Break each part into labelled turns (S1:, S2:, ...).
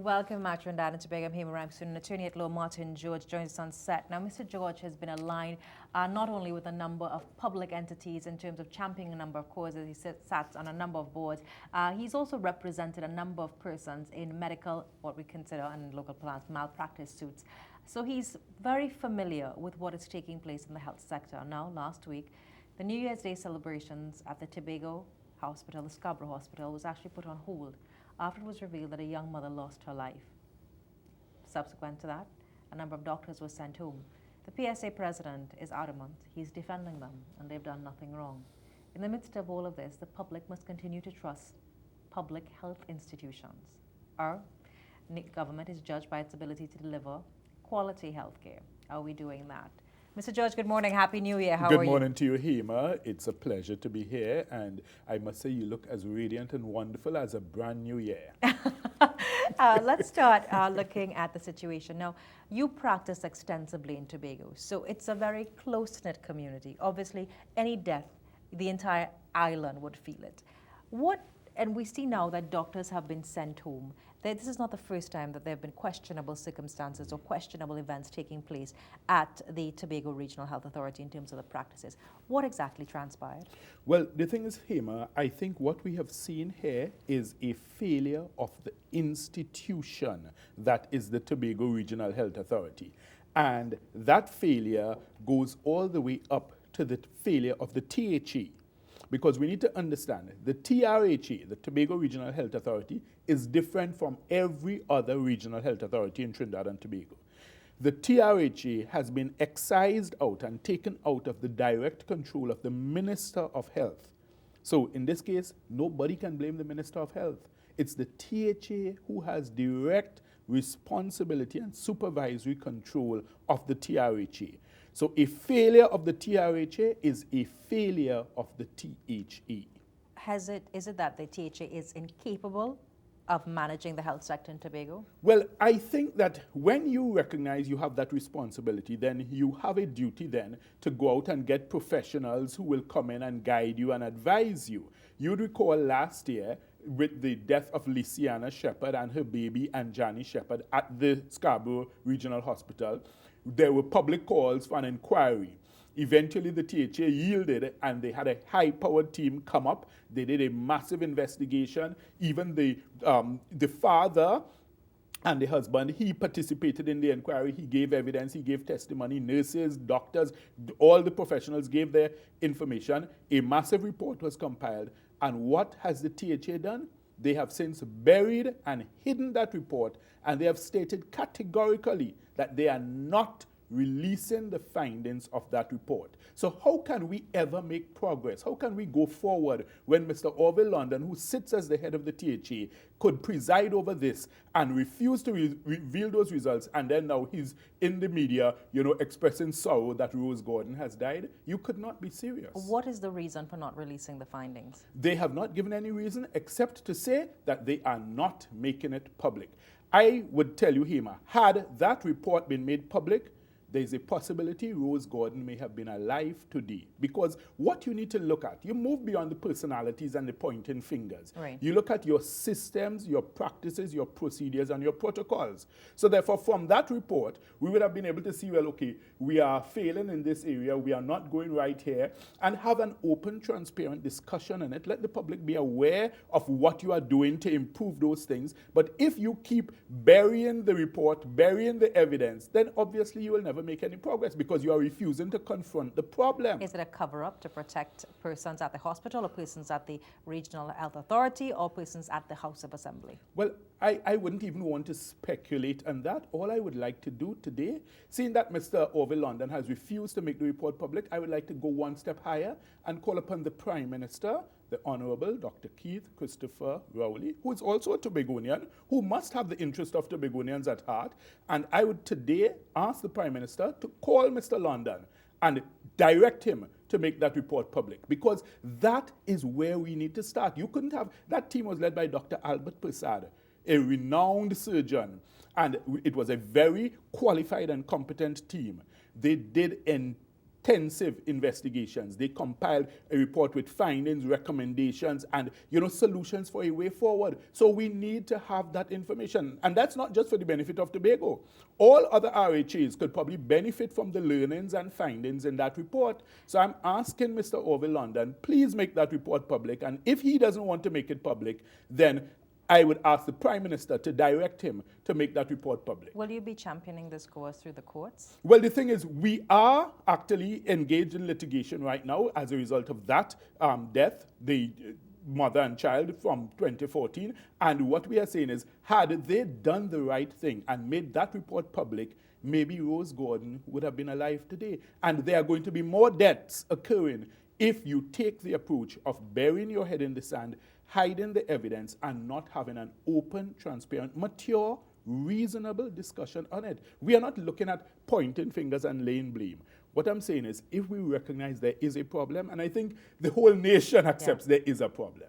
S1: Welcome, Matron Dan and Tobago. I'm Hema Ramsoon, an attorney at law. Martin George joins us on set. Now, Mr. George has been aligned not only with a number of public entities in terms of championing a number of causes, he sat on a number of boards. He's also represented a number of persons in medical, what we consider in local plans, malpractice suits. So he's very familiar with what is taking place in the health sector. Now, last week, the New Year's Day celebrations at the Tobago Hospital, the Scarborough Hospital, was actually put on hold after it was revealed that a young mother lost her life. Subsequent to that, a number of doctors were sent home. The PSA president is adamant he's defending them and they've done nothing wrong. In the midst of all of this, the public must continue to trust public health institutions. Our government is judged by its ability to deliver quality health care. Are we doing that? Mr. George, good morning. Happy New Year. How are you?
S2: Good morning to you, Hema. It's a pleasure to be here, and I must say you look as radiant and wonderful as a brand new year.
S1: Let's start looking at the situation. Now, you practice extensively in Tobago, so it's a very close-knit community. Obviously, any death, the entire island would feel it. And we see now that doctors have been sent home. This is not the first time that there have been questionable circumstances or questionable events taking place at the Tobago Regional Health Authority in terms of the practices. What exactly transpired?
S2: Well, the thing is, Hema, I think what we have seen here is a failure of the institution that is the Tobago Regional Health Authority. And that failure goes all the way up to the failure of the THE. Because we need to understand the TRHA, the Tobago Regional Health Authority, is different from every other regional health authority in Trinidad and Tobago. The TRHA has been excised out and taken out of the direct control of the Minister of Health. So in this case, nobody can blame the Minister of Health. It's the THA who has direct responsibility and supervisory control of the TRHA. So a failure of the TRHA is a failure of the THE.
S1: Is it that the THA is incapable of managing the health sector in Tobago?
S2: Well, I think that when you recognize you have that responsibility, then you have a duty then to go out and get professionals who will come in and guide you and advise you. You'd recall last year with the death of Lysiana Shepherd and her baby Anjani Shepherd at the Scarborough Regional Hospital, there were public calls for an inquiry. Eventually, the THA yielded, and they had a high-powered team come up. They did a massive investigation. Even the father and the husband, he participated in the inquiry. He gave evidence. He gave testimony. Nurses, doctors, all the professionals gave their information. A massive report was compiled. And what has the THA done? They have since buried and hidden that report, and they have stated categorically that they are not releasing the findings of that report. So how can we ever make progress? How can we go forward when Mr. Orville London, who sits as the head of the THA, could preside over this and refuse to reveal those results, and then now he's in the media, expressing sorrow that Rose Gordon has died? You could not be serious.
S1: What is the reason for not releasing the findings?
S2: They have not given any reason except to say that they are not making it public. I would tell you, Hema, had that report been made public, there's a possibility Rose Gordon may have been alive today. Because what you need to look at, you move beyond the personalities and the pointing fingers.
S1: Right.
S2: You look at your systems, your practices, your procedures, and your protocols. So therefore, from that report, we would have been able to see, well, okay, we are failing in this area, we are not going right here, and have an open, transparent discussion on it. Let the public be aware of what you are doing to improve those things. But if you keep burying the report, burying the evidence, then obviously you will never make any progress because you are refusing to confront the problem.
S1: Is it a cover-up to protect persons at the hospital or persons at the Regional Health Authority or persons at the House of Assembly?
S2: Well, I wouldn't even want to speculate on that. All I would like to do today, seeing that Mr. Orville London has refused to make the report public, I would like to go one step higher and call upon the Prime Minister, the Honorable Dr. Keith Christopher Rowley, who is also a Tobagonian, who must have the interest of Tobagonians at heart. And I would today ask the Prime Minister to call Mr. London and direct him to make that report public, because that is where we need to start. You couldn't have, that team was led by Dr. Albert Persad, a renowned surgeon, and it was a very qualified and competent team. They did extensive investigations. They compiled a report with findings, recommendations, and solutions for a way forward. So we need to have that information. And that's not just for the benefit of Tobago. All other RHAs could probably benefit from the learnings and findings in that report. So I'm asking Mr. Orville London, please make that report public. And if he doesn't want to make it public, then I would ask the Prime Minister to direct him to make that report public.
S1: Will you be championing this cause through the courts?
S2: Well, the thing is, we are actually engaged in litigation right now as a result of that death, the mother and child from 2014. And what we are saying is, had they done the right thing and made that report public, maybe Rose Gordon would have been alive today. And there are going to be more deaths occurring if you take the approach of burying your head in the sand, hiding the evidence, and not having an open, transparent, mature, reasonable discussion on it. We are not looking at pointing fingers and laying blame. What I'm saying is, if we recognize there is a problem, and I think the whole nation accepts there is a problem,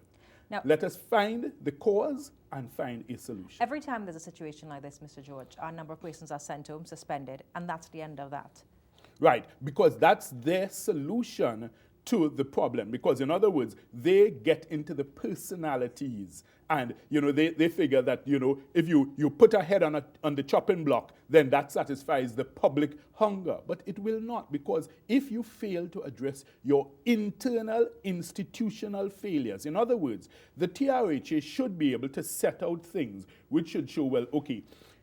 S2: now, let us find the cause and find a solution.
S1: Every time there's a situation like this, Mr. George, our number of persons are sent home, suspended, and that's the end of that.
S2: Right, because that's their solution to the problem. Because in other words, they get into the personalities, and they figure that if you put a head on the chopping block, then that satisfies the public hunger. But it will not, because if you fail to address your internal institutional failures, in other words, the TRHA should be able to set out things which should show, well, okay,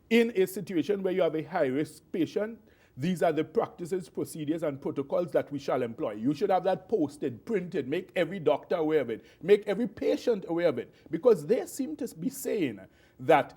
S2: in a situation where you have a high-risk patient, these are the practices, procedures, and protocols that we shall employ. You should have that posted, printed, make every doctor aware of it, make every patient aware of it, because they seem to be saying that,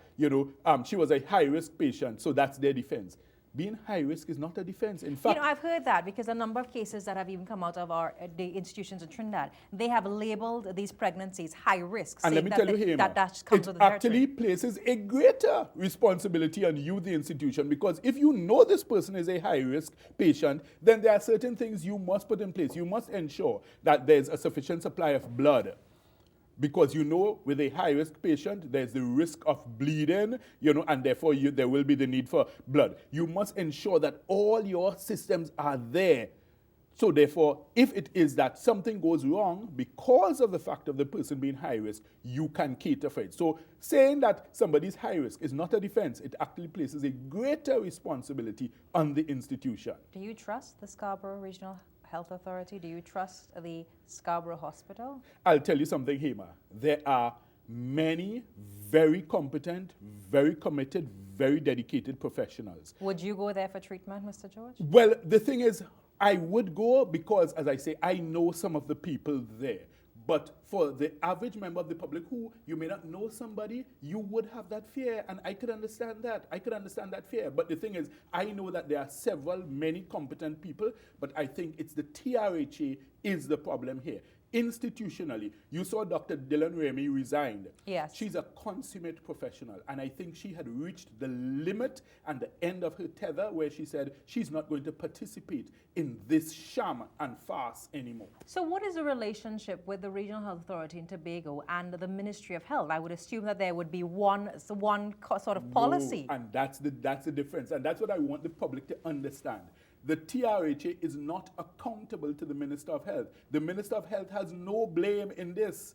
S2: she was a high-risk patient, so that's their defense. Being high risk is not a defense. In fact,
S1: I've heard that because a number of cases that have even come out of the institutions in Trinidad, they have labeled these pregnancies high risk.
S2: And let me tell you here,
S1: that comes with the
S2: actually places a greater responsibility on you, the institution, because if you know this person is a high risk patient, then there are certain things you must put in place. You must ensure that there's a sufficient supply of blood. Because with a high-risk patient, there's the risk of bleeding, and therefore there will be the need for blood. You must ensure that all your systems are there. So therefore, if it is that something goes wrong because of the fact of the person being high-risk, you can cater for it. So saying that somebody's high-risk is not a defense. It actually places a greater responsibility on the institution.
S1: Do you trust the Scarborough Regional Health Authority? Do you trust the Scarborough Hospital?
S2: I'll tell you something, Hema. There are many very competent, very committed, very dedicated professionals.
S1: Would you go there for treatment, Mr. George?
S2: Well, the thing is, I would go because, as I say, I know some of the people there. But for the average member of the public who you may not know somebody, you would have that fear, and I could understand that. I could understand that fear. But the thing is, I know that there are many competent people, but I think it's the TRHA is the problem here. Institutionally, you saw Dr. Dylan Remy resigned.
S1: Yes.
S2: She's a consummate professional, and I think she had reached the limit and the end of her tether where she said she's not going to participate in this sham and farce anymore.
S1: So what is the relationship with the Regional Health Authority in Tobago and the Ministry of Health? I would assume that there would be one sort of policy.
S2: No, and that's the difference, and that's what I want the public to understand. The TRHA is not accountable to the Minister of Health. The Minister of Health has no blame in this.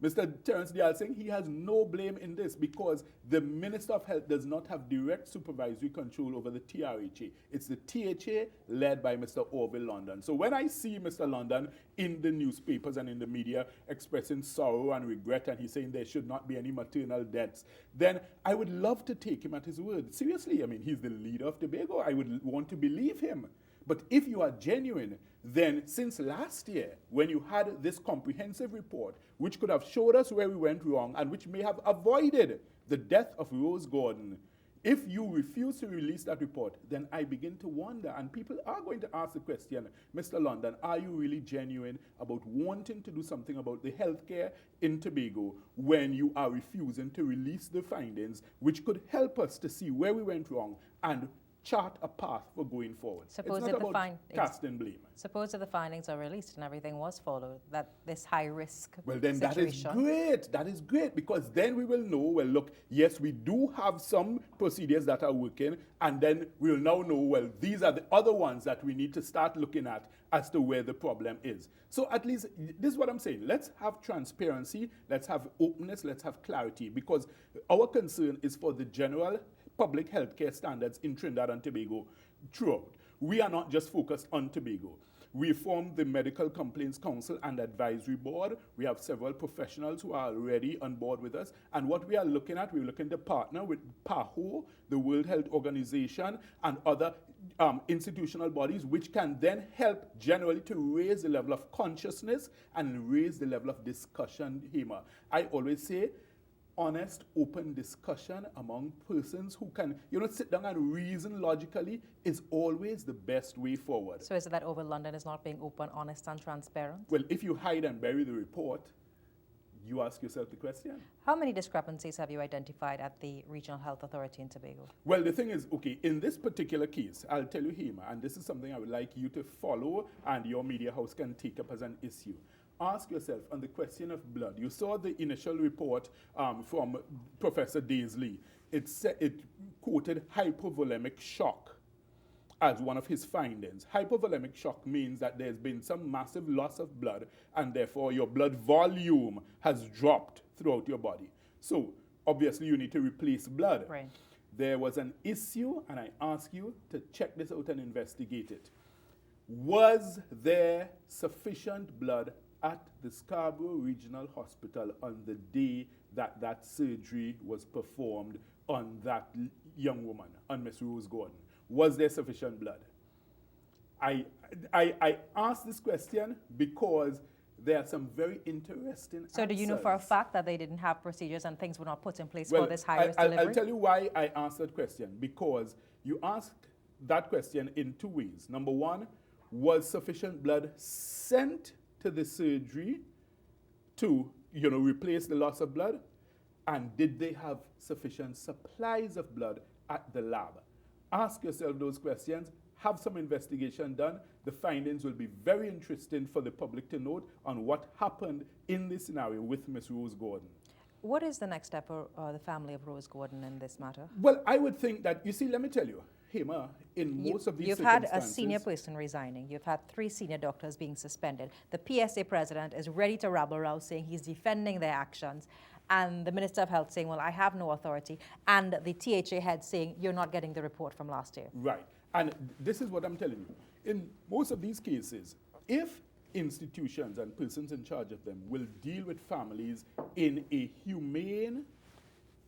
S2: Mr. Terence Dial Singh, he has no blame in this because the Minister of Health does not have direct supervisory control over the TRHA. It's the THA led by Mr. Orville London. So when I see Mr. London in the newspapers and in the media expressing sorrow and regret, and he's saying there should not be any maternal deaths, then I would love to take him at his word. Seriously, I mean, he's the leader of Tobago. I would want to believe him. But if you are genuine, then since last year, when you had this comprehensive report, which could have showed us where we went wrong and which may have avoided the death of Rose Gordon, if you refuse to release that report, then I begin to wonder, and people are going to ask the question, Mr. London, are you really genuine about wanting to do something about the healthcare in Tobago when you are refusing to release the findings which could help us to see where we went wrong and chart a path for going forward.
S1: Suppose
S2: it's
S1: if
S2: not
S1: the
S2: about casting blame.
S1: Suppose if the findings are released and everything was followed, that this high risk
S2: Well, then
S1: situation.
S2: that is great. That is great, because then we will know, well, look, yes, we do have some procedures that are working, and then we'll now know, well, these are the other ones that we need to start looking at as to where the problem is. So at least, this is what I'm saying. Let's have transparency, let's have openness, let's have clarity, because our concern is for the general public healthcare standards in Trinidad and Tobago throughout. We are not just focused on Tobago. We formed the Medical Complaints Council and Advisory Board. We have several professionals who are already on board with us. And what we are looking at, we're looking to partner with PAHO, the World Health Organization, and other institutional bodies, which can then help generally to raise the level of consciousness and raise the level of discussion, Hema. I always say, honest, open discussion among persons who can, sit down and reason logically is always the best way forward.
S1: So is it that over London is not being open, honest, and transparent?
S2: Well, if you hide and bury the report, you ask yourself the question.
S1: How many discrepancies have you identified at the Regional Health Authority in Tobago?
S2: Well, the thing is, okay, in this particular case, I'll tell you, Hema, and this is something I would like you to follow and your media house can take up as an issue. Ask yourself on the question of blood. You saw the initial report from Professor Daisley. It quoted hypovolemic shock as one of his findings. Hypovolemic shock means that there's been some massive loss of blood, and therefore your blood volume has dropped throughout your body. So obviously you need to replace blood.
S1: Right.
S2: There was an issue, and I ask you to check this out and investigate it. Was there sufficient blood at the Scarborough Regional Hospital on the day that that surgery was performed on that young woman, on Miss Rose Gordon? Was there sufficient blood? I ask this question because there are some very interesting
S1: So do you know for a fact that they didn't have procedures and things were not put in place
S2: well,
S1: for this high-risk delivery?
S2: I'll tell you why I asked that question. Because you asked that question in two ways. Number one, was sufficient blood sent to the surgery to, replace the loss of blood? And did they have sufficient supplies of blood at the lab? Ask yourself those questions. Have some investigation done. The findings will be very interesting for the public to note on what happened in this scenario with Miss Rose Gordon.
S1: What is the next step for the family of Rose Gordon in this matter?
S2: Well, I would think that, let me tell you, Hema, in most of these
S1: You've
S2: circumstances...
S1: had a senior person resigning. You've had 3 senior doctors being suspended. The PSA president is ready to rabble-rouse, saying he's defending their actions. And the Minister of Health saying, well, I have no authority. And the THA head saying, you're not getting the report from last year.
S2: Right. And this is what I'm telling you. In most of these cases, if institutions and persons in charge of them will deal with families in a humane,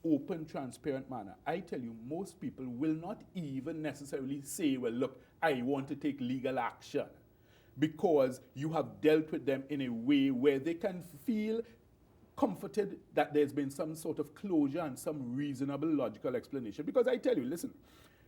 S2: open, transparent manner, I tell you, most people will not even necessarily say, well, look, I want to take legal action, because you have dealt with them in a way where they can feel comforted that there's been some sort of closure and some reasonable logical explanation. Because I tell you, listen,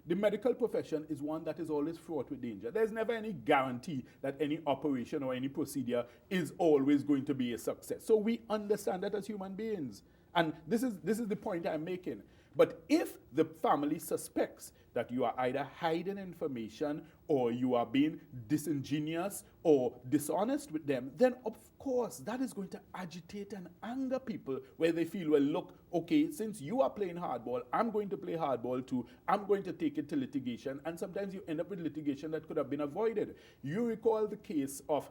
S2: the medical profession is one that is always fraught with danger. There's never any guarantee that any operation or any procedure is always going to be a success. So we understand that as human beings. And this is the point I'm making. But if the family suspects that you are either hiding information or you are being disingenuous or dishonest with them, then of course that is going to agitate and anger people, where they feel, well, look, okay, since you are playing hardball, I'm going to play hardball too. I'm going to take it to litigation. And sometimes you end up with litigation that could have been avoided. You recall the case of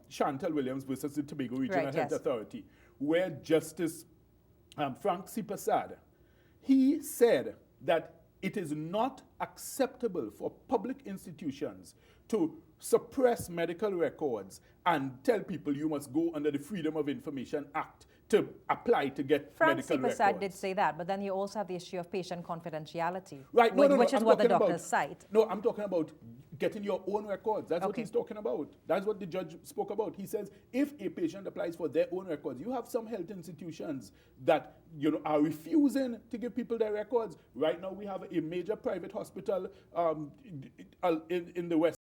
S2: Chantal Williams versus the Tobago Regional Health Authority, where Justice Frank C. Prasad, he said that it is not acceptable for public institutions to suppress medical records and tell people you must go under the Freedom of Information Act to apply to get medical records.
S1: Frank C. Prasad did say that, but then you also have the issue of patient confidentiality,
S2: right?
S1: which is what the doctors cite.
S2: No, I'm talking about getting your own records. That's what he's talking about. That's what the judge spoke about. He says if a patient applies for their own records, you have some health institutions that are refusing to give people their records. Right now, we have a major private hospital in the West